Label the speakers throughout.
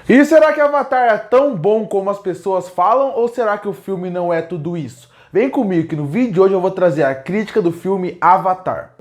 Speaker 1: E será que Avatar é tão bom como as pessoas falam ou será que o filme não é tudo isso? Vem comigo que no vídeo de hoje eu vou trazer a crítica do filme Avatar.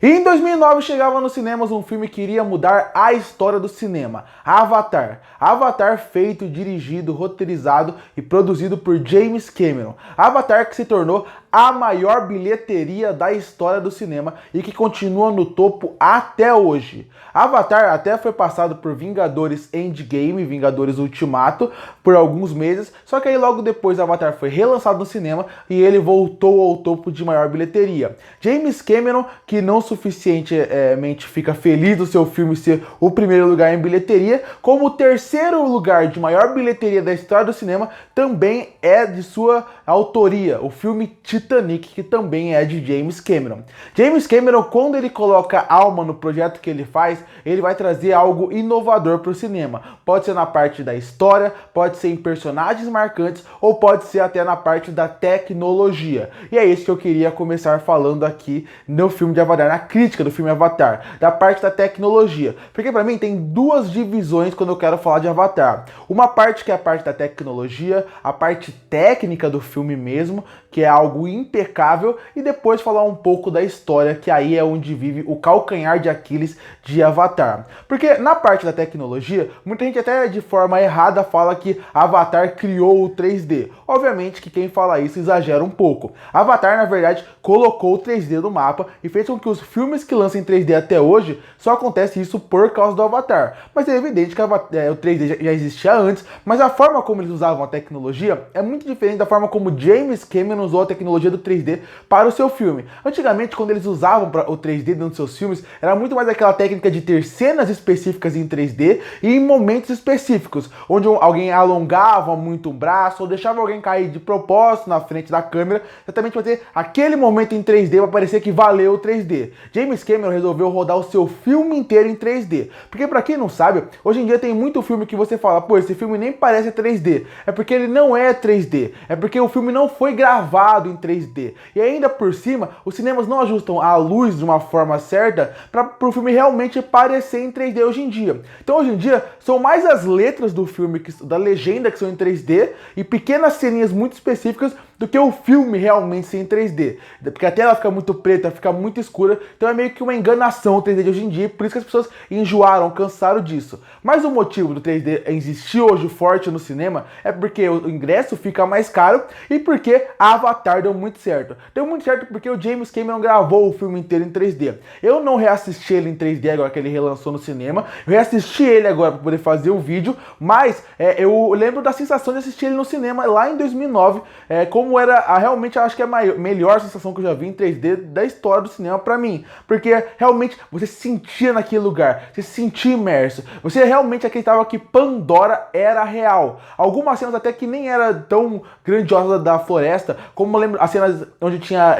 Speaker 1: E em 2009 chegava nos cinemas um filme que iria mudar a história do cinema, Avatar. Avatar feito, dirigido, roteirizado e produzido por James Cameron. Avatar que se tornou a maior bilheteria da história do cinema e que continua no topo até hoje. Avatar até foi passado por Vingadores Endgame, Vingadores Ultimato, por alguns meses, só que aí logo depois Avatar foi relançado no cinema e ele voltou ao topo de maior bilheteria. James Cameron, que não suficientemente fica feliz do seu filme ser o primeiro lugar em bilheteria, como o terceiro lugar de maior bilheteria da história do cinema, também é de sua autoria, o filme Titanic, que também é de James Cameron. James Cameron, quando ele coloca alma no projeto que ele faz, ele vai trazer algo inovador para o cinema. Pode ser na parte da história, pode ser em personagens marcantes, ou pode ser até na parte da tecnologia. E é isso que eu queria começar falando aqui no filme de Avatar, na crítica do filme Avatar, da parte da tecnologia. Porque para mim tem duas divisões quando eu quero falar de Avatar. Uma parte que é a parte da tecnologia, a parte técnica do filme mesmo, que é algo impecável, e depois falar um pouco da história, que aí é onde vive o calcanhar de Aquiles de Avatar. Porque na parte da tecnologia, muita gente até de forma errada fala que Avatar criou o 3D. Obviamente que quem fala isso exagera um pouco. Avatar, na verdade, colocou o 3D no mapa e fez com que os filmes que lançam em 3D até hoje só acontece isso por causa do Avatar. Mas é evidente que o 3D já existia antes, mas a forma como eles usavam a tecnologia é muito diferente da forma como James Cameron usou a tecnologia do 3D para o seu filme. Antigamente, quando eles usavam o 3D dentro dos seus filmes, era muito mais aquela técnica de ter cenas específicas em 3D e em momentos específicos, onde alguém alongava muito o braço ou deixava alguém cair de propósito na frente da câmera, exatamente para ter aquele momento em 3D para parecer que valeu o 3D. James Cameron resolveu rodar o seu filme inteiro em 3D, porque para quem não sabe, hoje em dia tem muito filme que você fala, pô, esse filme nem parece 3D, é porque ele não é 3D, é porque o filme não foi gravado em 3D, e ainda por cima, os cinemas não ajustam a luz de uma forma certa para o filme realmente parecer em 3D hoje em dia. Então hoje em dia, são mais as letras do filme, da legenda que são em 3D, e pequenas ceninhas muito específicas do que o filme realmente ser em 3D. Porque a tela fica muito preta, fica muito escura, então é meio que uma enganação o 3D de hoje em dia, por isso que as pessoas enjoaram, cansaram disso. Mas o motivo do 3D existir hoje forte no cinema é porque o ingresso fica mais caro e porque Avatar deu muito certo. Deu muito certo porque o James Cameron gravou o filme inteiro em 3D. Eu não reassisti ele em 3D agora que ele relançou no cinema, eu reassisti ele agora para poder fazer o vídeo, mas eu lembro da sensação de assistir ele no cinema lá em 2009, como era realmente, acho que é a melhor sensação que eu já vi em 3D da história do cinema pra mim, porque realmente você se sentia naquele lugar, você se sentia imerso, você realmente acreditava que Pandora era real. Algumas cenas até que nem era tão grandiosa da floresta, como eu lembro as cenas onde tinha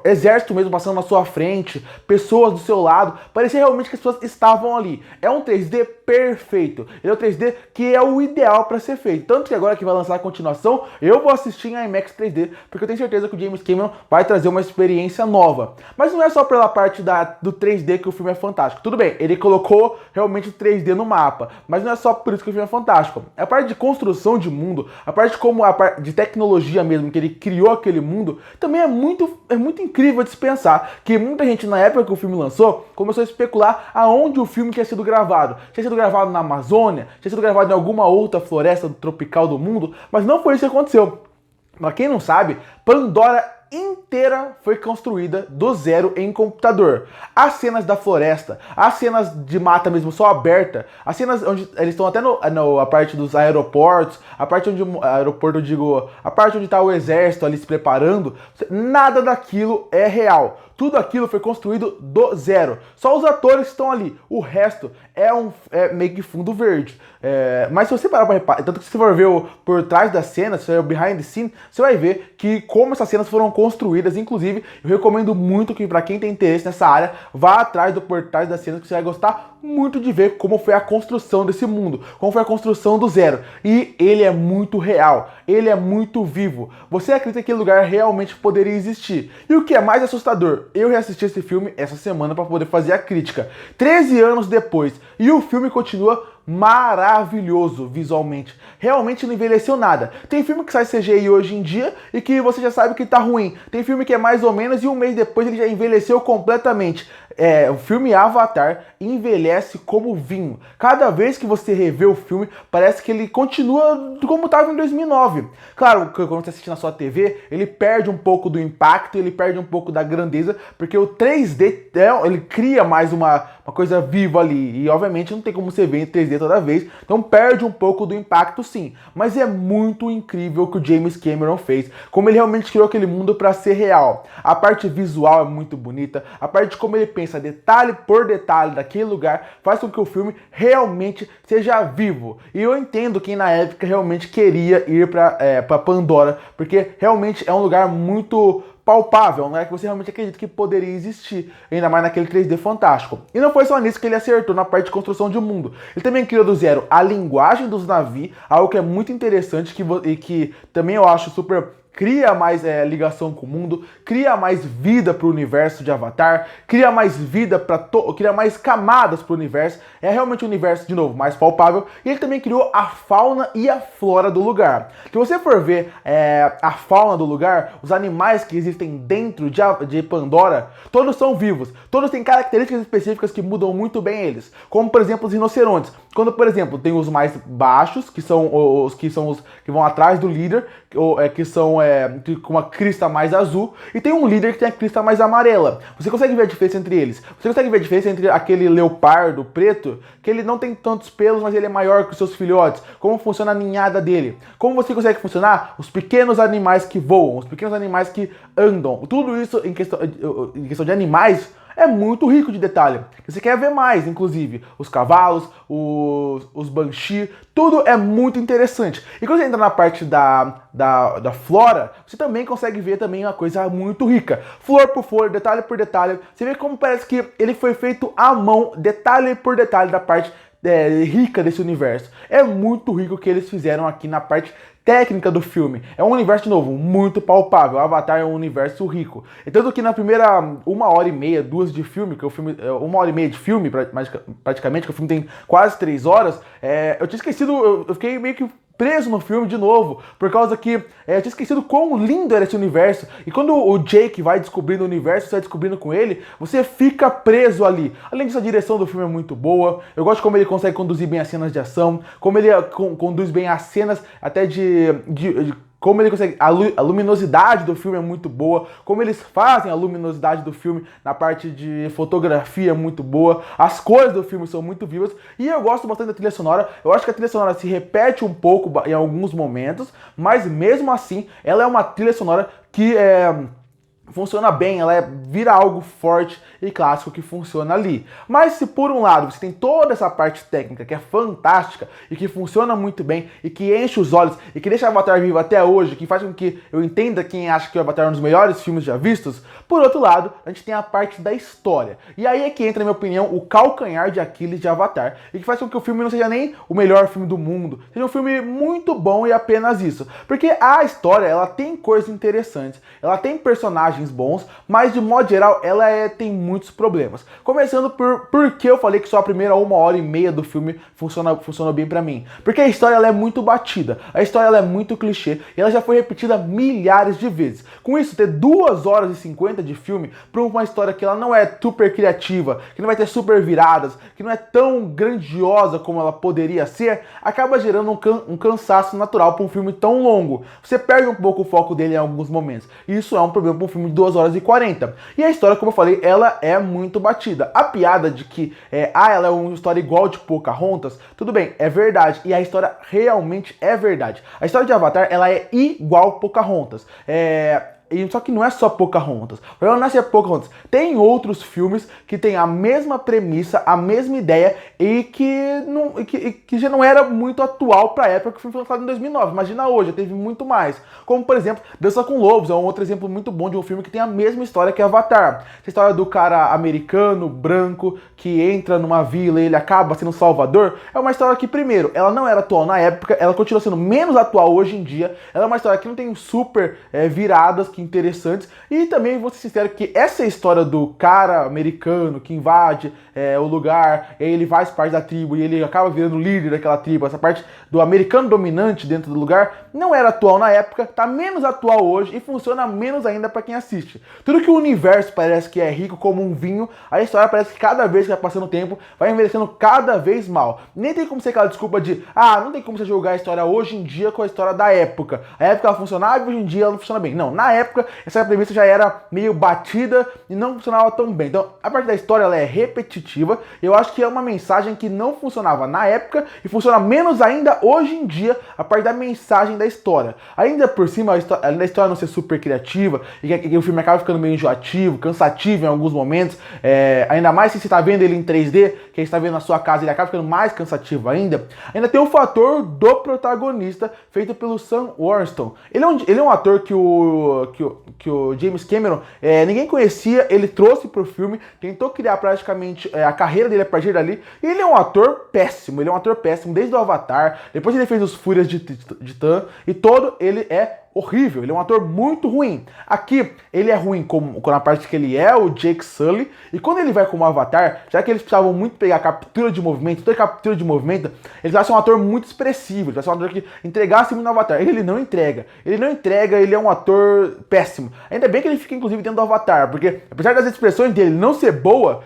Speaker 1: exército mesmo passando na sua frente, pessoas do seu lado, parecia realmente que as pessoas estavam ali. É um 3D perfeito, ele é o 3D que é o ideal para ser feito, tanto que agora que vai lançar a continuação, eu vou assistir em IMAX 3D, porque eu tenho certeza que o James Cameron vai trazer uma experiência nova. Mas não é só pela parte do 3D que o filme é fantástico. Tudo bem, ele colocou realmente o 3D no mapa, mas não é só por isso que o filme é fantástico. A parte de construção de mundo, a parte como a parte de tecnologia mesmo, que ele criou aquele mundo, também é muito incrível de se pensar, que muita gente na época que o filme lançou, começou a especular aonde o filme tinha sido gravado. Tinha sido gravado na Amazônia, tinha sido gravado em alguma outra floresta tropical do mundo, mas não foi isso que aconteceu. Pra quem não sabe, Pandora inteira foi construída do zero em computador. As cenas da floresta, as cenas de mata mesmo só aberta, as cenas onde eles estão até a parte dos aeroportos, a parte onde aeroporto eu digo, a parte onde está o exército ali se preparando, nada daquilo é real. Tudo aquilo foi construído do zero. Só os atores estão ali. O resto é meio que fundo verde. Mas se você parar para reparar, tanto que se você for ver por trás das cenas, se for o behind the scene, você vai ver que como essas cenas foram construídas. Inclusive, eu recomendo muito que para quem tem interesse nessa área, vá atrás do Por Trás das Cenas, que você vai gostar muito de ver como foi a construção desse mundo, como foi a construção do zero. E ele é muito real, ele é muito vivo. Você acredita que aquele lugar realmente poderia existir? E o que é mais assustador, eu reassisti esse filme essa semana para poder fazer a crítica. 13 anos depois, e o filme continua maravilhoso visualmente. Realmente não envelheceu nada. Tem filme que sai CGI hoje em dia e que você já sabe que tá ruim. Tem filme que é mais ou menos e um mês depois ele já envelheceu completamente. O filme Avatar envelhece como vinho. Cada vez que você revê o filme, parece que ele continua como estava em 2009. Claro, quando você assiste na sua TV, ele perde um pouco do impacto, ele perde um pouco da grandeza, porque o 3D, ele cria mais uma coisa viva ali. E obviamente não tem como você ver em 3D toda vez, então perde um pouco do impacto sim. Mas é muito incrível o que o James Cameron fez, como ele realmente criou aquele mundo para ser real. A parte visual é muito bonita, a parte de como ele pensa detalhe por detalhe daquele lugar faz com que o filme realmente seja vivo. E eu entendo quem na época realmente queria ir para Pandora, porque realmente é um lugar muito palpável, né, que você realmente acredita que poderia existir, ainda mais naquele 3D fantástico. E não foi só nisso que ele acertou na parte de construção de mundo. Ele também criou do zero a linguagem dos navios, algo que é muito interessante e que também eu acho super cria mais ligação com o mundo, cria mais vida para o universo de Avatar, cria mais vida cria mais camadas para o universo. É realmente um universo, de novo, mais palpável. E ele também criou a fauna e a flora do lugar. Se você for ver a fauna do lugar, os animais que existem dentro de Pandora, todos são vivos. Todos têm características específicas que mudam muito bem eles. Como, por exemplo, os rinocerontes. Quando, por exemplo, tem os mais baixos, que são os que vão atrás do líder, que são com uma crista mais azul, e tem um líder que tem a crista mais amarela. Você consegue ver a diferença entre eles? Você consegue ver a diferença entre aquele leopardo preto, que ele não tem tantos pelos, mas ele é maior que os seus filhotes? Como funciona a ninhada dele? Como você consegue funcionar os pequenos animais que voam, os pequenos animais que andam? Tudo isso em questão de animais é muito rico de detalhe. Você quer ver mais, inclusive. Os cavalos, os banshee, tudo é muito interessante. E quando você entra na parte da flora, você também consegue ver também uma coisa muito rica. Flor por flor, detalhe por detalhe. Você vê como parece que ele foi feito à mão, detalhe por detalhe da parte rica desse universo. É muito rico o que eles fizeram aqui na parte técnica do filme. É um universo, de novo, muito palpável. O Avatar é um universo rico. E tanto que na primeira 1h30, 2 de filme, que o filme, 1h30 de filme, praticamente, que o filme tem quase 3 horas, eu tinha esquecido, eu fiquei meio que preso no filme de novo, por causa que eu tinha esquecido quão lindo era esse universo. E quando o Jake vai descobrindo o universo, você vai descobrindo com ele, você fica preso ali. Além disso, a direção do filme é muito boa. Eu gosto como ele consegue conduzir bem as cenas de ação, como ele conduz bem as cenas até como ele consegue, a luminosidade do filme é muito boa, como eles fazem a luminosidade do filme na parte de fotografia é muito boa, as cores do filme são muito vivas, e eu gosto bastante da trilha sonora. Eu acho que a trilha sonora se repete um pouco em alguns momentos, mas mesmo assim, ela é uma trilha sonora que funciona bem, ela vira algo forte e clássico que funciona ali. Mas se por um lado você tem toda essa parte técnica que é fantástica e que funciona muito bem e que enche os olhos e que deixa Avatar vivo até hoje, que faz com que eu entenda quem acha que o Avatar é um dos melhores filmes já vistos, por outro lado, a gente tem a parte da história. E aí é que entra, na minha opinião, o calcanhar de Aquiles de Avatar, e que faz com que o filme não seja nem o melhor filme do mundo, seja um filme muito bom e apenas isso. Porque a história, ela tem coisas interessantes, ela tem personagens bons, mas de modo geral ela tem muitos problemas. Começando por que eu falei que só a primeira 1h30 do filme funcionou bem pra mim. Porque a história ela é muito batida, a história ela é muito clichê e ela já foi repetida milhares de vezes. Com isso, ter 2h50 de filme pra uma história que ela não é super criativa, que não vai ter super viradas, que não é tão grandiosa como ela poderia ser, acaba gerando um cansaço natural pra um filme tão longo. Você perde um pouco o foco dele em alguns momentos. E isso é um problema pra um filme de 2h40. E a história, como eu falei, ela é muito batida. A piada de que ela é uma história igual de Pocahontas, tudo bem, é verdade. E a história realmente é verdade. A história de Avatar, ela é igual Pocahontas. Só que não é só Pocahontas. O problema não é ser Pocahontas. Tem outros filmes que tem a mesma premissa, a mesma ideia e que já não era muito atual pra época que o filme foi lançado em 2009. Imagina hoje, teve muito mais. Como, por exemplo, Dança com Lobos, é um outro exemplo muito bom de um filme que tem a mesma história que Avatar. Essa história do cara americano, branco, que entra numa vila e ele acaba sendo salvador, é uma história que, primeiro, ela não era atual na época, ela continua sendo menos atual hoje em dia, ela é uma história que não tem super viradas que interessantes, e também vou ser sincero que essa história do cara americano que invade o lugar, e ele faz parte da tribo e ele acaba virando líder daquela tribo, essa parte do americano dominante dentro do lugar, não era atual na época, tá menos atual hoje e funciona menos ainda pra quem assiste. Tudo que o universo parece que é rico como um vinho, a história parece que cada vez que vai passando o tempo, vai envelhecendo cada vez mal. Nem tem como ser aquela desculpa de, não tem como você jogar a história hoje em dia com a história da época. A época ela funcionava e hoje em dia ela não funciona bem. Não, na época essa premissa já era meio batida e não funcionava tão bem. Então a parte da história ela é repetitiva, eu acho que é uma mensagem que não funcionava na época e funciona menos ainda hoje em dia, a parte da mensagem da história. Ainda por cima, além da história não ser super criativa e que o filme acaba ficando meio enjoativo, cansativo em alguns momentos, ainda mais se você está vendo ele em 3D, que você está vendo na sua casa, ele acaba ficando mais cansativo ainda. Ainda tem o fator do protagonista, feito pelo Sam Worthington. Ele é um ator que o James Cameron ninguém conhecia, ele trouxe pro filme, tentou criar praticamente a carreira dele a partir dali, e ele é um ator péssimo, desde o Avatar, depois ele fez os Fúrias de Titã, e todo ele é horrível, ele é um ator muito ruim. Aqui, ele é ruim com a parte que ele é o Jake Sully, e quando ele vai como Avatar, já que eles precisavam muito pegar captura de movimento, toda captura de movimento, eles acham um ator muito expressivo, eles acham um ator que entregasse muito no Avatar. Ele não entrega, ele é um ator péssimo. Ainda bem que ele fica, inclusive, dentro do Avatar, porque apesar das expressões dele não ser boa,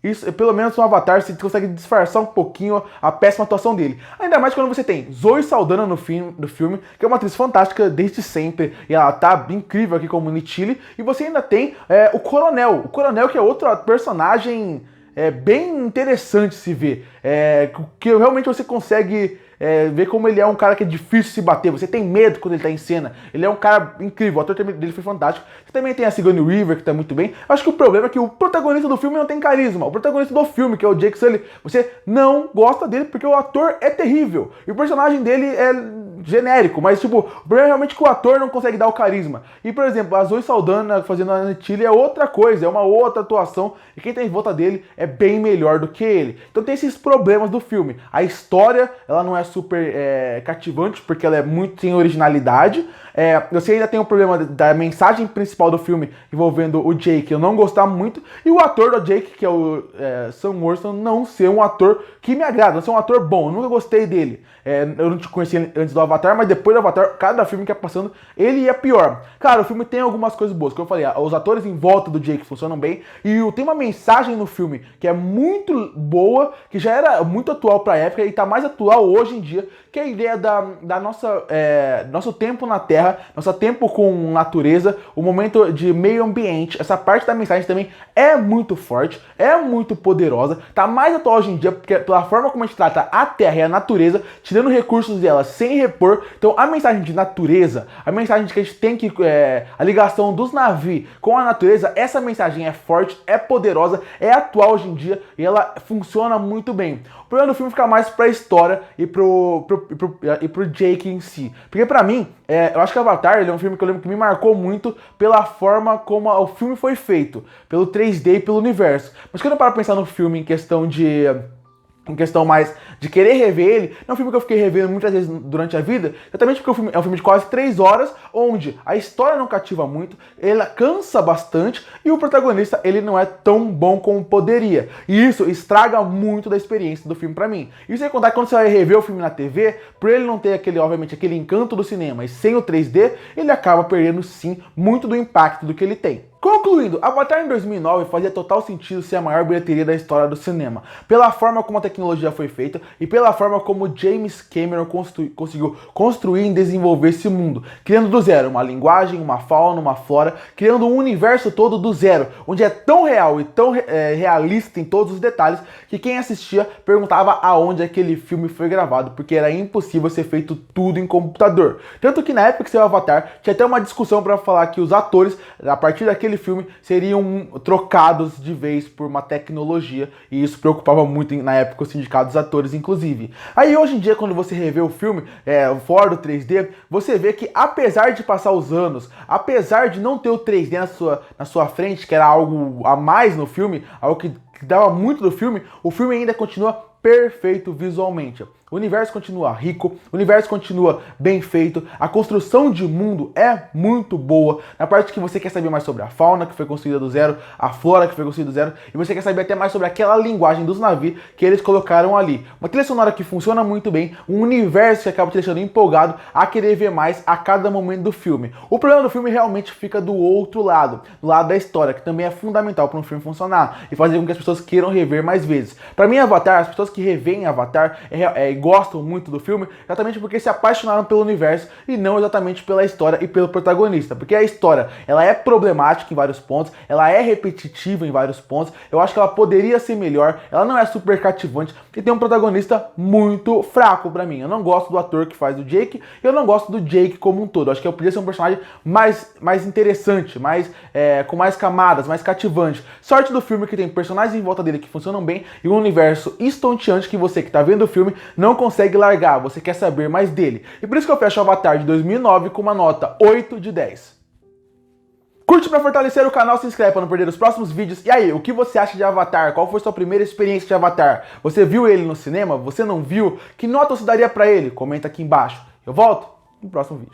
Speaker 1: isso, pelo menos no Avatar você consegue disfarçar um pouquinho a péssima atuação dele. Ainda mais quando você tem Zoe Saldana no filme, que é uma atriz fantástica desde sempre, e ela tá incrível aqui como Neytiri, e você ainda tem o Coronel, que é outro personagem bem interessante se ver, que realmente você consegue ver como ele é um cara que é difícil se bater, você tem medo quando ele tá em cena, ele é um cara incrível, o ator dele foi fantástico. Você também tem a Sigourney Weaver, que tá muito bem. Eu acho que o problema é que o protagonista do filme não tem carisma, o protagonista do filme, que é o Jake Sully, você não gosta dele porque o ator é terrível, e o personagem dele é genérico, mas tipo, o problema é realmente que o ator não consegue dar o carisma. E por exemplo, a Zoe Saldana fazendo a Neytiri é outra coisa, é uma outra atuação, e quem tá em volta dele é bem melhor do que ele. Então tem esses problemas do filme. A história, ela não é super cativante, porque ela é muito sem originalidade. Você ainda tem o problema da mensagem principal do filme envolvendo o Jake, eu não gostar muito, e o ator do Jake, que é o Sam Worthington, não ser um ator que me agrada, não ser um ator bom, eu nunca gostei dele. Eu não te conhecia antes do Avatar, mas depois do Avatar, cada filme que ia passando, ele ia pior. Cara, o filme tem algumas coisas boas, como eu falei, os atores em volta do Jake funcionam bem, e tem uma mensagem no filme que é muito boa, que já era muito atual pra época, e tá mais atual hoje em dia, que é a ideia da nosso tempo na Terra, nosso tempo com natureza, o momento de meio ambiente. Essa parte da mensagem também é muito forte, é muito poderosa, tá mais atual hoje em dia, porque pela forma como a gente trata a Terra e a natureza, tirando recursos dela sem repor. Então a mensagem de natureza, a mensagem de que a gente tem que a ligação dos navios com a natureza, essa mensagem é forte, é poderosa, é atual hoje em dia e ela funciona muito bem. O problema do filme fica mais pra história e pro Jake em si, porque pra mim eu acho que Avatar ele é um filme que eu lembro que me marcou muito pela forma como o filme foi feito, pelo 3D e pelo universo. Mas quando eu paro pra pensar no filme em questão mais de querer rever ele, não é um filme que eu fiquei revendo muitas vezes durante a vida, exatamente porque o filme é um filme de quase 3 horas, onde a história não cativa muito, ela cansa bastante, e o protagonista, ele não é tão bom como poderia. E isso estraga muito da experiência do filme pra mim. E sem contar que quando você vai rever o filme na TV, por ele não ter obviamente, aquele encanto do cinema, e sem o 3D, ele acaba perdendo, sim, muito do impacto do que ele tem. Concluindo, Avatar em 2009 fazia total sentido ser a maior bilheteria da história do cinema, pela forma como a tecnologia foi feita e pela forma como James Cameron conseguiu construir e desenvolver esse mundo, criando do zero uma linguagem, uma fauna, uma flora, criando um universo todo do zero, onde é tão real e tão realista em todos os detalhes que quem assistia perguntava aonde aquele filme foi gravado, porque era impossível ser feito tudo em computador. Tanto que na época que saiu Avatar, tinha até uma discussão para falar que os atores, a partir daquele filme, seriam trocados de vez por uma tecnologia, e isso preocupava muito na época o sindicato dos atores, inclusive. Aí hoje em dia, quando você revê o filme fora do 3D, você vê que apesar de passar os anos, apesar de não ter o 3D na sua frente, que era algo a mais no filme, algo que dava muito do filme, o filme ainda continua perfeito visualmente. O universo continua rico, o universo continua bem feito, a construção de mundo é muito boa, na parte que você quer saber mais sobre a fauna que foi construída do zero, a flora que foi construída do zero, e você quer saber até mais sobre aquela linguagem dos navios que eles colocaram ali. Uma trilha sonora que funciona muito bem, um universo que acaba te deixando empolgado a querer ver mais a cada momento do filme. O problema do filme realmente fica do outro lado, do lado da história, que também é fundamental para um filme funcionar e fazer com que as pessoas queiram rever mais vezes. Para mim, Avatar, as pessoas que revêem Avatar gostam muito do filme exatamente porque se apaixonaram pelo universo e não exatamente pela história e pelo protagonista, porque a história ela é problemática em vários pontos, ela é repetitiva em vários pontos, eu acho que ela poderia ser melhor, ela não é super cativante e tem um protagonista muito fraco pra mim. Eu não gosto do ator que faz o Jake, eu não gosto do Jake como um todo, eu acho que eu podia ser um personagem mais interessante, com mais camadas, mais cativante. Sorte do filme que tem personagens em volta dele que funcionam bem e um universo estonteante que você que tá vendo o filme não consegue largar, você quer saber mais dele. E por isso que eu fecho o Avatar de 2009 com uma nota 8 de 10. Curte para fortalecer o canal, se inscreve para não perder os próximos vídeos. E aí, o que você acha de Avatar? Qual foi a sua primeira experiência de Avatar? Você viu ele no cinema? Você não viu? Que nota você daria para ele? Comenta aqui embaixo. Eu volto no próximo vídeo.